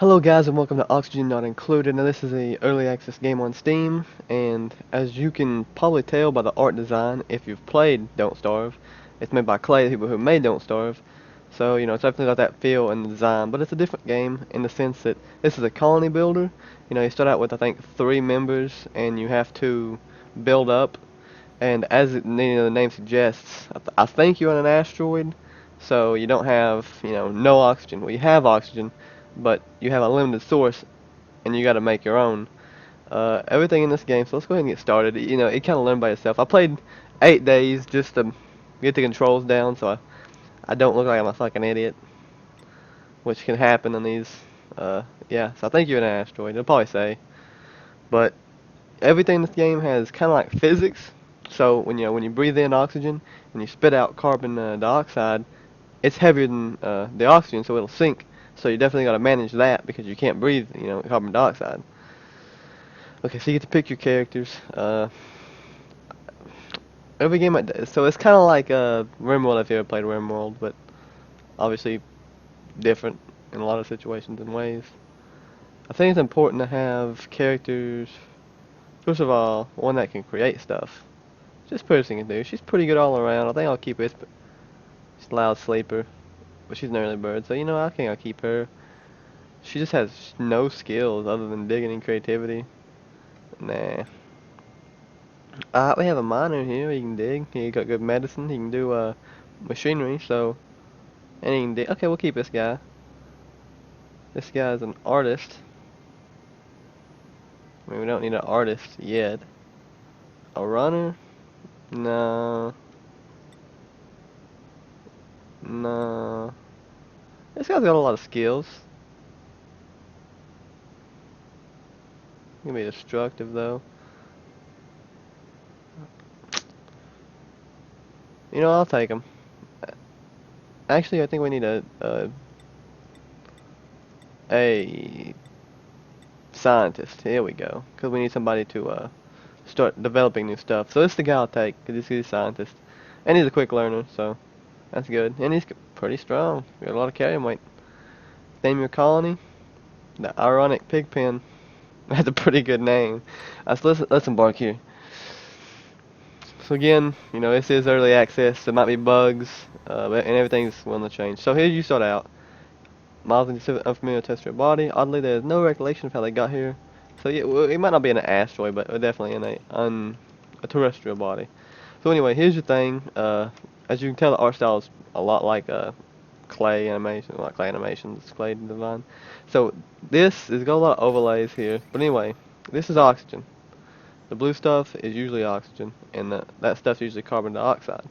Hello guys and welcome to Oxygen Not Included. Now this is a early access game on Steam, and as you can probably tell by the art design, if you've played Don't Starve, it's made by Clay, the people who made Don't Starve. So, it's definitely got that feel in the design, but it's a different game in the sense that this is a colony builder. You start out with I think 3 members and you have to build up, and as the name suggests, I think you're on an asteroid, so you don't have, no oxygen. Well, you have oxygen, but you have a limited source, and you got to make your own. Everything in this game, so let's go ahead and get started. It kind of learned by itself. I played 8 days just to get the controls down, so I don't look like I'm a fucking idiot, which can happen in these. Yeah, so I think you're an asteroid. It'll probably say, but everything in this game has kind of like physics. So when you breathe in oxygen and you spit out carbon dioxide, it's heavier than the oxygen, so it'll sink. So you definitely got to manage that because you can't breathe, carbon dioxide. Okay, so you get to pick your characters. Every game, so it's kind of like RimWorld if you ever played RimWorld, but obviously different in a lot of situations and ways. I think it's important to have characters. First of all, one that can create stuff. This person can do. She's pretty good all around. I think I'll keep this. She's a loud sleeper, but she's an early bird, so I think I'll keep her. She just has no skills other than digging and creativity. Nah. We have a miner here. He can dig. He got good medicine. He can do machinery. So, and he can dig. Okay, we'll keep this guy. This guy's an artist. I mean, we don't need an artist yet. A runner? No. No. This guy's got a lot of skills. He can be destructive though. I'll take him. Actually, I think we need a scientist. Here we go. Because we need somebody to start developing new stuff. So this is the guy I'll take, because he's a scientist. And he's a quick learner, so that's good. And he's pretty strong. Got a lot of carrying weight. Name your colony? The Ironic Pigpen. That's a pretty good name. So let's embark here. So again, this is early access. There might be bugs, and everything's willing to change. So here you start out. Miles into unfamiliar terrestrial body. Oddly, there's no recollection of how they got here. So yeah, well, it might not be in an asteroid, but we're definitely in a terrestrial body. So anyway, here's your thing. As you can tell, the art style is a lot like clay animation, like clay animations, clay design. So this has got a lot of overlays here. But anyway, this is oxygen. The blue stuff is usually oxygen, and that stuff's usually carbon dioxide.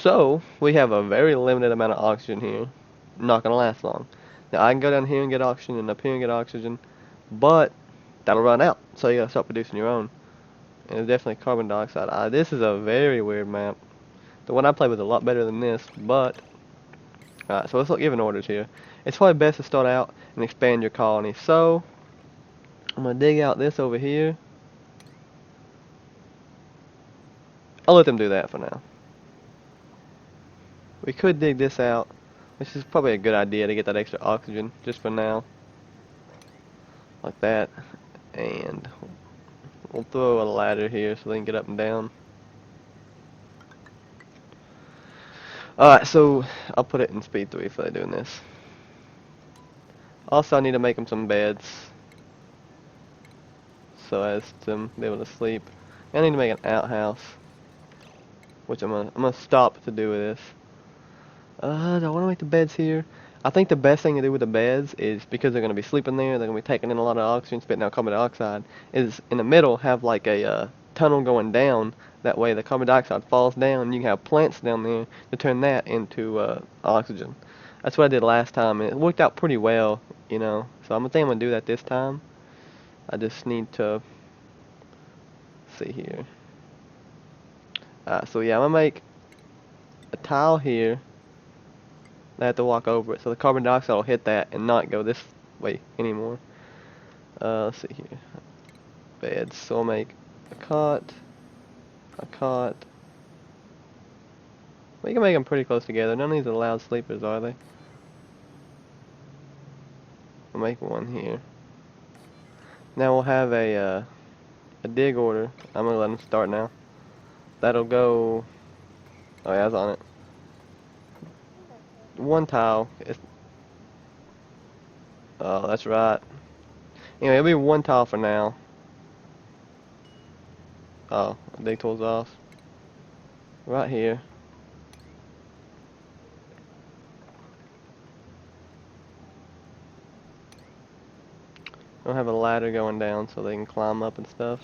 So we have a very limited amount of oxygen here. Not gonna last long. Now I can go down here and get oxygen, and up here and get oxygen, but that'll run out. So you gotta start producing your own. And it's definitely carbon dioxide. This is a very weird map. The one I played was a lot better than this, but alright. So let's look giving orders here. It's probably best to start out and expand your colony. So I'm gonna dig out this over here. I'll let them do that for now. We could dig this out, which is probably a good idea to get that extra oxygen just for now, like that. And we'll throw a ladder here so they can get up and down. Alright, so I'll put it in speed 3 for doing this. Also, I need to make them some beds so as to be able to sleep. I need to make an outhouse, which I'm gonna stop to do with this. Do I want to make the beds here? I think the best thing to do with the beds is, because they're going to be sleeping there, they're going to be taking in a lot of oxygen, spitting out carbon dioxide, is in the middle have like a tunnel going down. That way the carbon dioxide falls down, and you can have plants down there to turn that into oxygen. That's what I did last time, and it worked out pretty well, So I'm going to do that this time. I just need to see here. So yeah, I'm going to make a tile here. I have to walk over it, so the carbon dioxide will hit that and not go this way anymore. Let's see here. Beds. So I'll make a cot, a cot. We can make them pretty close together. None of these are loud sleepers, are they? We'll make one here. Now we'll have a dig order. I'm gonna let them start now. That'll go. Oh yeah, it's on it. One tile. Oh, that's right. Anyway, it'll be one tile for now. Oh, dig tool's off. Right here. We'll have a ladder going down so they can climb up and stuff.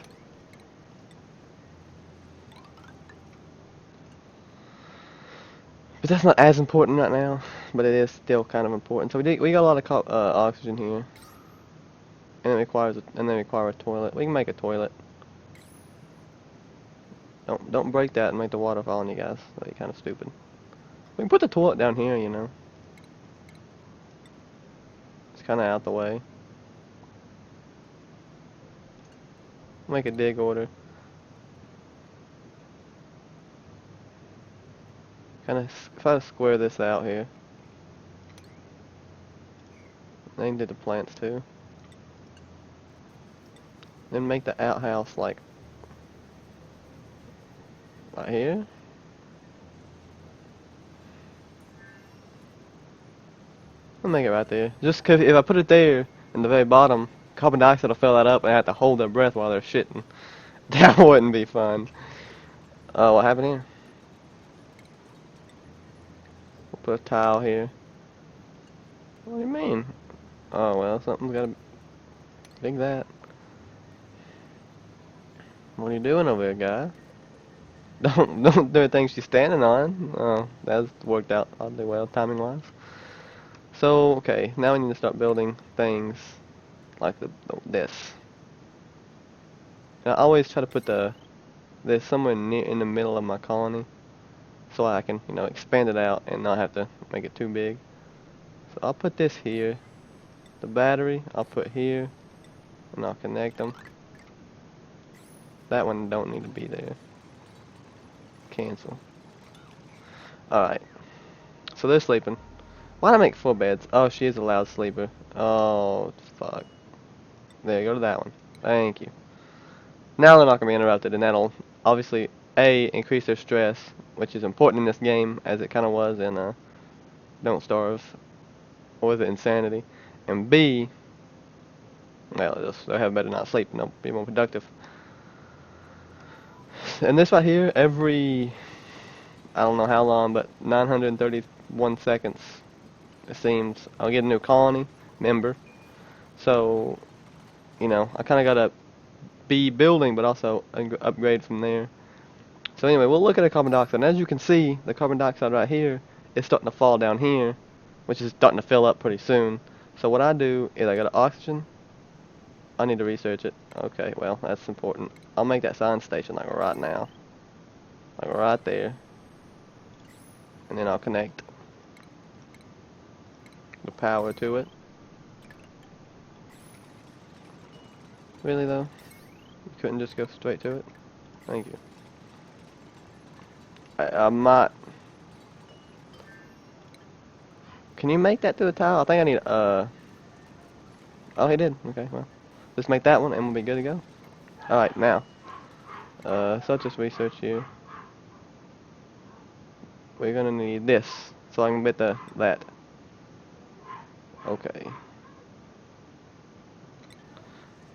But that's not as important right now, but it is still kind of important. So we got a lot of oxygen here, and it requires a toilet. We can make a toilet. Don't break that and make the water fall on you guys. That'd be kind of stupid. We can put the toilet down here, you know. It's kind of out the way. Make a dig order. Kind of try to square this out here. Then do the plants too. Then make the outhouse like right here. I'll make it right there. Just 'cause if I put it there in the very bottom, carbon dioxide will fill that up and I have to hold their breath while they're shitting. That wouldn't be fun. What happened here? We'll put a tile here. What do you mean? Oh well, something's gotta dig that. What are you doing over there, guy? Don't do things she's standing on. Oh, that's worked out oddly well, timing wise. So okay, now we need to start building things like this. And I always try to put this somewhere near in the middle of my colony, so I can expand it out and not have to make it too big. So I'll put this here. The battery I'll put here, and I'll connect them. That one don't need to be there. Cancel. Alright. So they're sleeping. Why did I make 4 beds? Oh, she is a loud sleeper. Oh, fuck. There, go to that one. Thank you. Now they're not going to be interrupted, and that'll obviously, A, increase their stress, which is important in this game, as it kind of was in Don't Starve, or was it Insanity? And B, well, they'll have better not sleep, and they'll be more productive. And this right here, every, I don't know how long, but 931 seconds, it seems, I'll get a new colony member. So, I kind of got to be building, but also upgrade from there. So anyway, we'll look at the carbon dioxide. And as you can see, the carbon dioxide right here is starting to fall down here, which is starting to fill up pretty soon. So what I do is I go to oxygen. I need to research it. Okay, well, that's important. I'll make that science station like right now. Like right there. And then I'll connect the power to it. Really though? You couldn't just go straight to it? Thank you. I might... Can you make that to the tile? I think I need Oh, he did. Okay, well. Let's make that one and we'll be good to go. Alright, now. So I'll just research here. We're gonna need this. So I can bet that. Okay.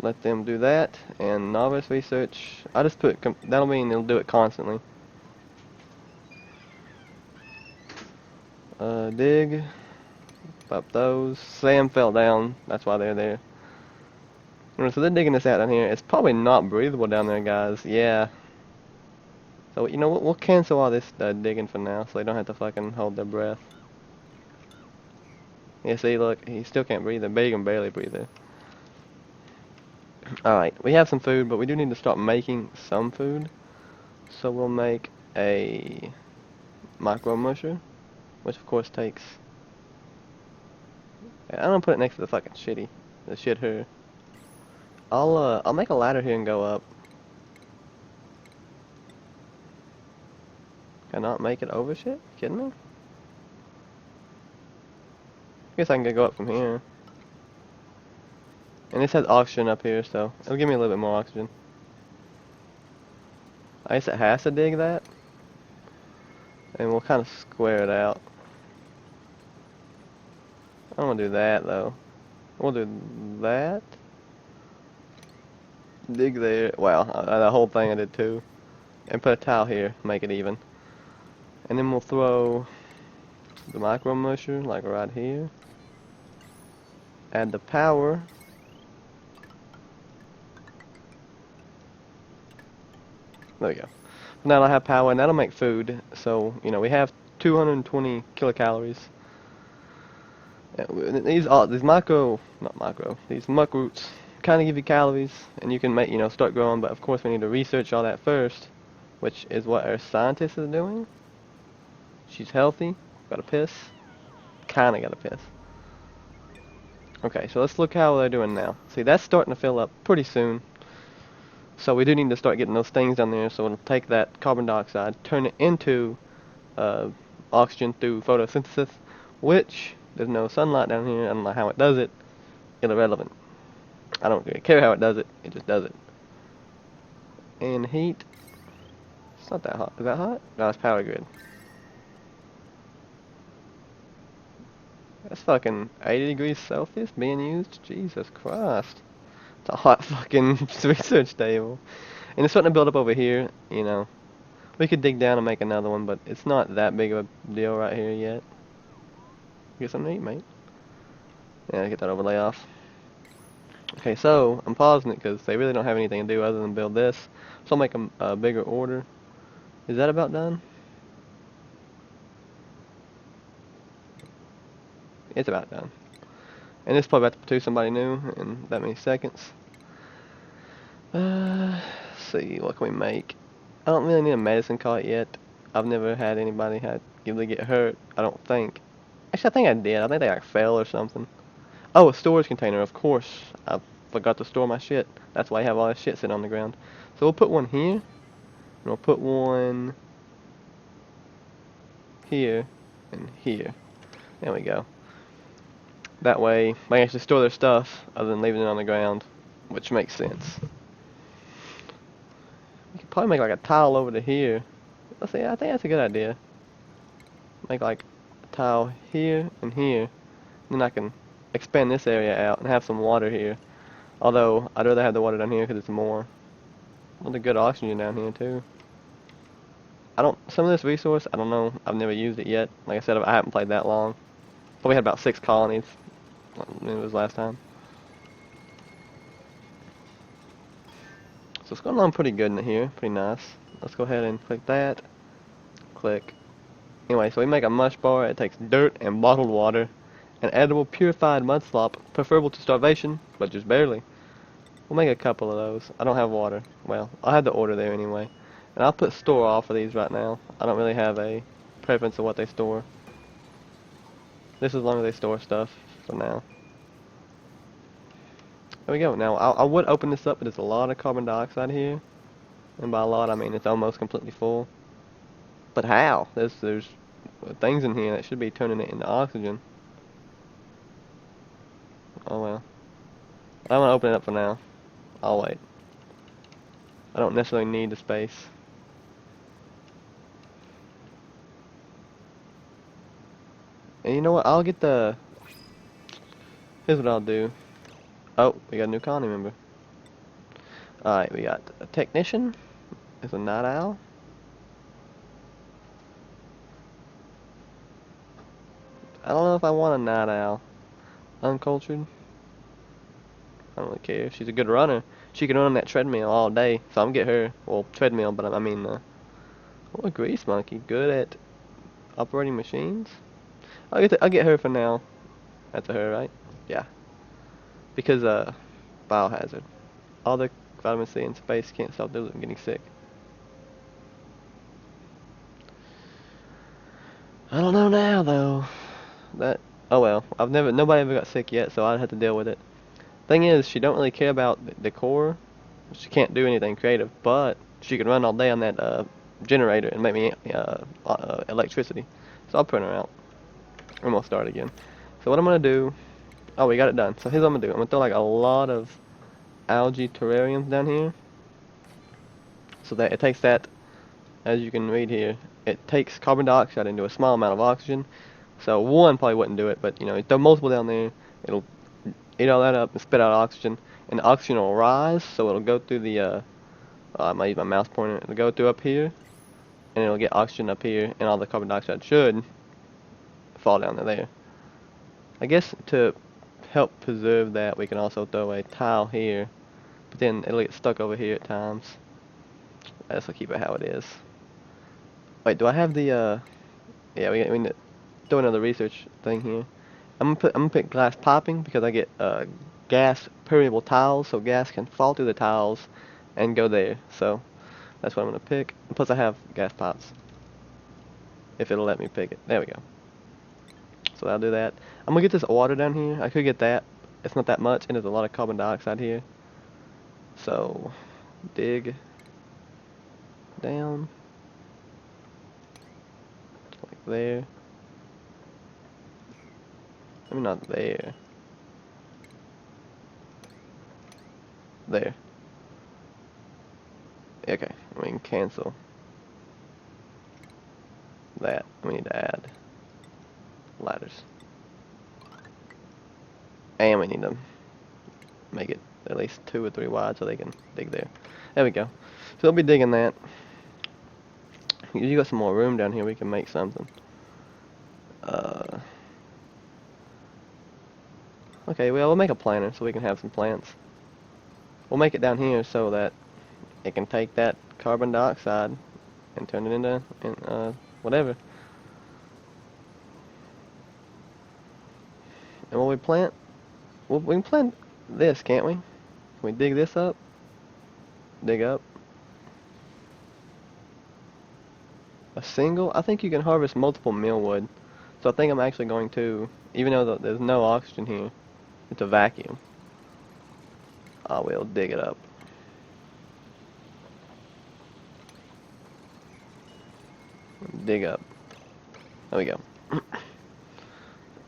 Let them do that. And novice research. I just put... That'll mean they'll do it constantly. Dig. Up those. Sam fell down. That's why they're there. So they're digging this out down here. It's probably not breathable down there, guys. Yeah. So, we'll cancel all this digging for now, so they don't have to fucking hold their breath. Yeah, see, look, he still can't breathe. He can barely breathe there. Alright, we have some food, but we do need to start making some food. So we'll make a micro musher, which of course takes... I'm gonna put it next to the fucking the shit here. I'll make a ladder here and go up. Cannot make it over shit? You kidding me? Guess I can go up from here. And this has oxygen up here, so it'll give me a little bit more oxygen. I guess it has to dig that. And we'll kind of square it out. I don't want to do that, though. We'll do that. Dig there. Wow, the whole thing I did too. And put a tile here, make it even. And then we'll throw the micro musher, like right here. Add the power. There we go. Now I have power, and that'll make food. So, you know, we have 220 kilocalories. These muck roots kind of give you calories, and you can make, you know, start growing. But of course, we need to research all that first, which is what our scientist is doing. She's healthy. Gotta piss. Kinda gotta piss. Okay, so let's look how they're doing now. See, that's starting to fill up pretty soon. So we do need to start getting those things down there. So we'll take that carbon dioxide, turn it into oxygen through photosynthesis, which there's no sunlight down here. I don't know how it does it. Irrelevant. I don't really care how it does it. It just does it. And heat. It's not that hot. Is that hot? No, it's power grid. That's fucking 80 degrees Celsius being used? Jesus Christ. It's a hot fucking research table. And it's starting to build up over here, you know. We could dig down and make another one, but it's not that big of a deal right here yet. Get something to eat, mate. Yeah, get that overlay off. Okay, so I'm pausing it because they really don't have anything to do other than build this. So I'll make a bigger order. Is that about done? It's about done. And this is probably about to produce somebody new in that many seconds. Let's see, what can we make? I don't really need a medicine cart yet. I've never had anybody really get hurt, I don't think. Actually, I think I did. I think they like fell or something. Oh, a storage container, of course. I forgot to store my shit. That's why I have all this shit sitting on the ground. So we'll put one here. And we'll put one here and here. There we go. That way, they can actually store their stuff other than leaving it on the ground, which makes sense. You could probably make like a tile over to here. Let's see, I think that's a good idea. Make like a tile here and here. And then I can expand this area out and have some water here. Although, I'd rather have the water down here because it's more. Well, the good oxygen down here too. Some of this resource, I don't know. I've never used it yet. Like I said, I haven't played that long. Probably had about 6 colonies. It was last time. So it's going along pretty good in here, pretty nice. Let's go ahead and click that. Click. Anyway, so we make a mush bar. It takes dirt and bottled water, an edible purified mud slop, preferable to starvation, but just barely. We'll make a couple of those. I don't have water. Well, I had the order there anyway. And I'll put store off of these right now. I don't really have a preference of what they store. This is as long as they store stuff for now. There we go. Now, I would open this up, but there's a lot of carbon dioxide here. And by a lot, I mean it's almost completely full. But how? There's things in here that should be turning it into oxygen. Oh well. I'm going to open it up for now. I'll wait. I don't necessarily need the space. And you know what? I'll get the... Here's what I'll do. Oh, we got a new colony member. Alright, we got a technician. There's a night owl. I don't know if I want a night owl. Uncultured. I don't really care. She's a good runner. She can run on that treadmill all day. So I'm gonna get her. Well, treadmill, but I mean, oh, a grease monkey. Good at operating machines. I'll get her for now. That's a her, right? Yeah. Because biohazard. All the vitamin C in space can't stop them getting sick. I don't know now though. Oh well. Nobody ever got sick yet, so I'd have to deal with it. Thing is, she don't really care about the core. She can't do anything creative, but she can run all day on that generator and make me electricity. So I'll print her out. I'm gonna start again. So what I'm gonna do Oh, we got it done. So here's what I'm gonna do. I'm gonna throw like a lot of algae terrariums down here, so that it takes that, as you can read here, it takes carbon dioxide into a small amount of oxygen. So one probably wouldn't do it, but you know, you throw multiple down there, it'll eat all that up and spit out oxygen, and the oxygen will rise, so it'll go through the I might use my mouse pointer. It'll go through up here, and it'll get oxygen up here, and all the carbon dioxide should fall down to there. I guess to help preserve that, we can also throw a tile here, but then it'll get stuck over here at times. I just will keep it how it is. Wait, do I have the yeah, we need to throw another research thing here. I'm gonna put glass piping because I get gas permeable tiles, so gas can fall through the tiles and go there. So that's what I'm gonna pick. And plus I have gas pipes, if it'll let me pick it. There we go. So I'll do that. I'm gonna get this water down here. I could get that. It's not that much, and there's a lot of carbon dioxide here. So dig down like there. I mean, not there. There. Okay, we can cancel that. We need to add ladders. And we need to make it at least 2 or 3 wide so they can dig there. There we go. So they'll be digging that. You got some more room down here, we can make something. Okay, well, we'll make a planter so we can have some plants. We'll make it down here so that it can take that carbon dioxide and turn it into whatever. And when we plant, well, we can plant this, can't we? Can we dig this up? Dig up. A single? I think you can harvest multiple millwood. So I think I'm actually going to, even though there's no oxygen here, it's a vacuum. I will dig it up. Dig up. There we go.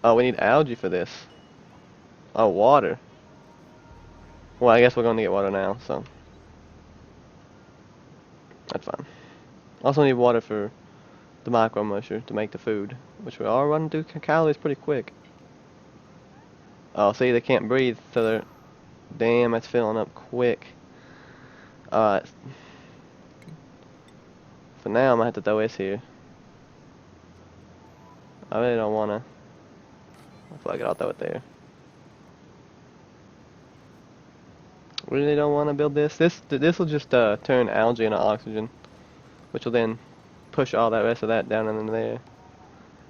Oh, we need algae for this. Oh, water. Well, I guess we're going to get water now, so that's fine. Also need water for the micro musher to make the food, which we are running through calories pretty quick. Oh, see, they can't breathe, so they're... Damn, that's filling up quick. Alright. For now, I'm gonna have to throw this here. I really don't wanna... Fuck it, I'll throw it there. Really don't wanna build this. This will just turn algae into oxygen, which will then push all that rest of that down into there.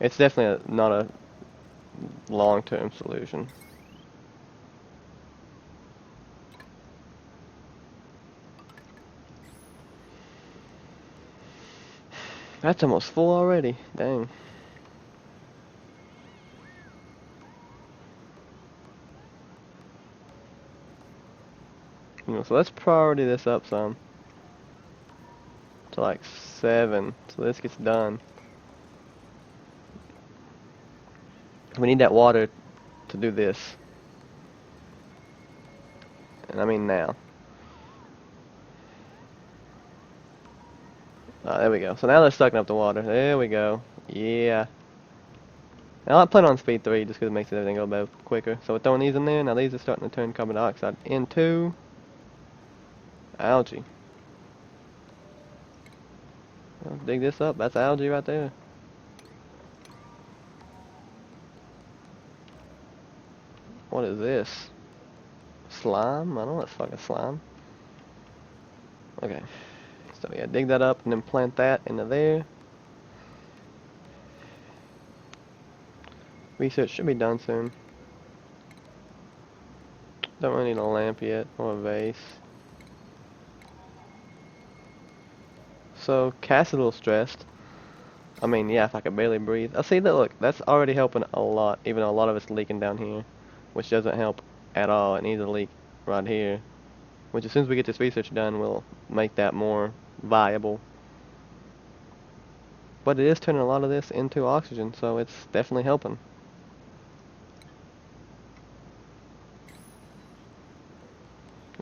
It's definitely not a long-term solution. That's almost full already. Dang. You know, so let's priority this up some. To like 7, so this gets done. We need that water to do this. And I mean now. There we go. So now they're sucking up the water. There we go. Yeah. Now I plan on speed 3 just because it makes everything go a bit quicker. So we're throwing these in there. Now these are starting to turn carbon dioxide into algae. Well, dig this up. That's algae right there. What is this? Slime? I don't know what's fucking slime. Okay. So yeah, dig that up and then plant that into there. Research should be done soon. Don't really need a lamp yet or a vase. So Cass is a little stressed. I mean, yeah, if I could barely breathe. I see that. Look, that's already helping a lot. Even though a lot of it's leaking down here, which doesn't help at all. It needs a leak right here. Which as soon as we get this research done, we'll make that more viable. But it is turning a lot of this into oxygen, so it's definitely helping.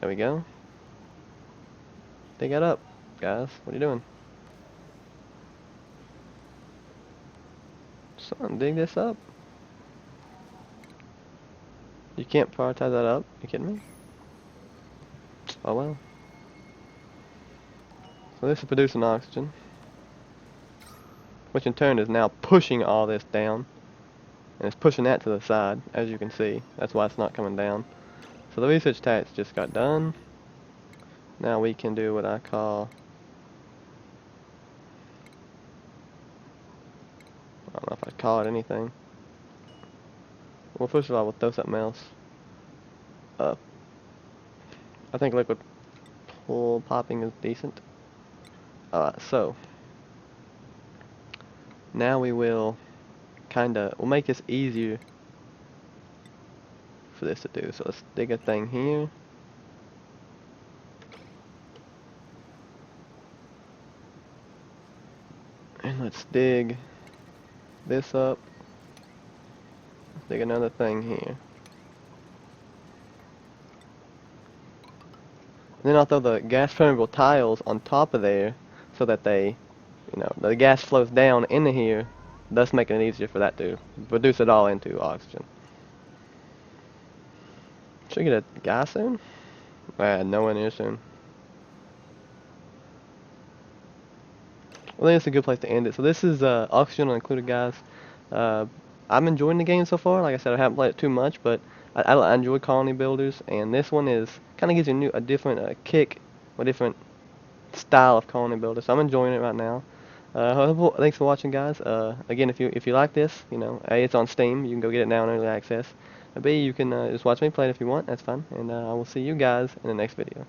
There we go. Dig that up, guys. What are you doing? Son, dig this up. You can't prioritize that up? You kidding me? Oh well. So this is producing oxygen, which in turn is now pushing all this down. And it's pushing that to the side, as you can see. That's why it's not coming down. So the research tax just got done. Now we can do what I call, I don't know if I call it anything. Well, first of all, we'll throw something else up. I think liquid pull popping is decent. Alright, so now we will we'll make this easier for this to do. So let's dig a thing here. And let's dig this up. Let's dig another thing here. And then I'll throw the gas permeable tiles on top of there so that they, the gas flows down into here, thus making it easier for that to reduce it all into oxygen. Should we get a guy soon? Nowhere near soon. I think it's a good place to end it. So this is Oxygen Included, guys. I'm enjoying the game so far. Like I said, I haven't played it too much, but I enjoy Colony Builders, and this one is kind of gives you a different kick, a different style of Colony Builder. So I'm enjoying it right now. Thanks for watching, guys. Again, if you like this, A, it's on Steam. You can go get it now in early access. B, you can just watch me play it if you want. That's fine. And I will see you guys in the next video.